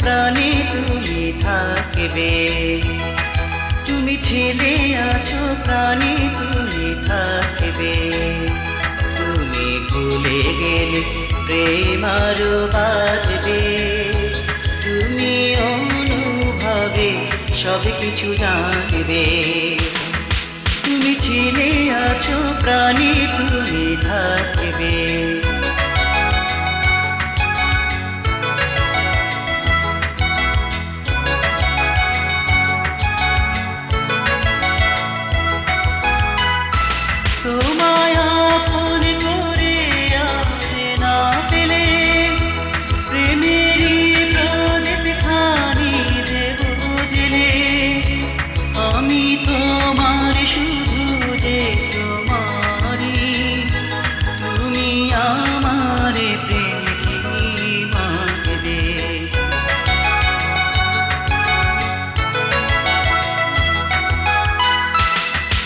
প্রাণে তুমি থাকবে। তুমি ছিলে আছো প্রাণে তুমি থাকবে। তুমি ভুলে গেলে প্রেম আরো বাজবে। তুমি অনুভবে সব কিছু জানবে। তুমি ছিলে আছো প্রাণে তুমি থাকবে। তোমায় আপন করে আসে না পেলে প্রেমেরই প্রদীপ খানি দেব জেলে। আমি তোমার শুধু যে তোমারই, তুমি আমার প্রেম কি মানবে।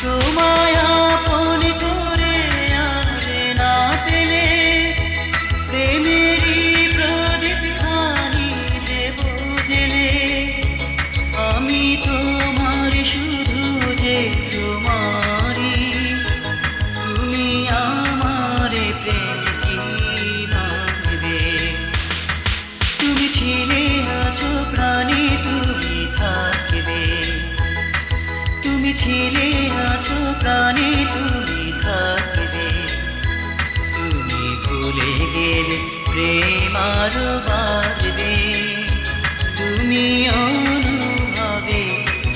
তোমায় আপন করে আসে না পেলে প্রেমেরই প্রদীপ খানি দেব জেলে। আমি তোমার শুধু যে তোমারই, তুমি আমার প্রেম কি মানবে। তুমি ছিলে আছো প্রাণে তুমি থাকবে। তুমি ছিলে আছো প্রাণে তুমি থাকবে। তুমি ভুলে গেলে প্রেম আরো বাড়বে। তুমি অনুভবে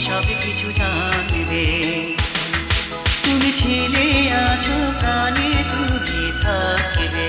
সব কিছু জানবে। তুমি ছিলে আছো প্রাণে তুমি থাকবে।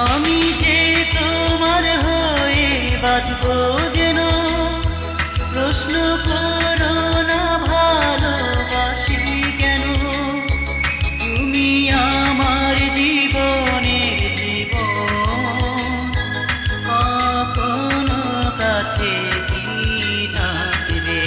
আমি যে তোমার হয়ে বাঁচবো যেন, প্রশ্ন করো না ভালোবাসি কেন। তুমি আমার জীবনের জীবন, কখনো কাছে কি টানবে।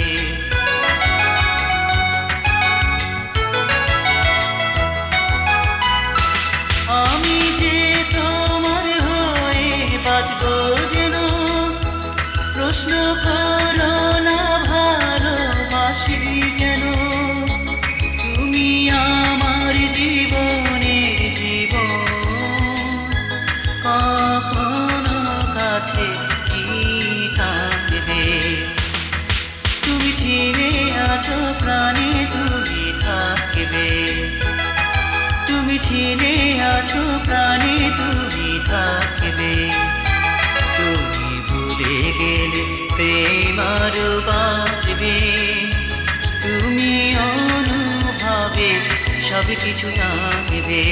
আমি যে তোমার হয়ে বাঁচবো যেন, প্রশ্ন করো না ভালোবাসি কেন। তুমি আমার জীবনের জীবন, কখনো কাছে কি টানবে। তুমি ছিলে আছো প্রাণে তুমি থাকবে। তুমি ছিলে আছো প্রাণে তুমি থাকবে। তুমি ভুলে গেলে প্রেম আরো বাজবে। তুমি অনুভবে সব কিছু জানবে।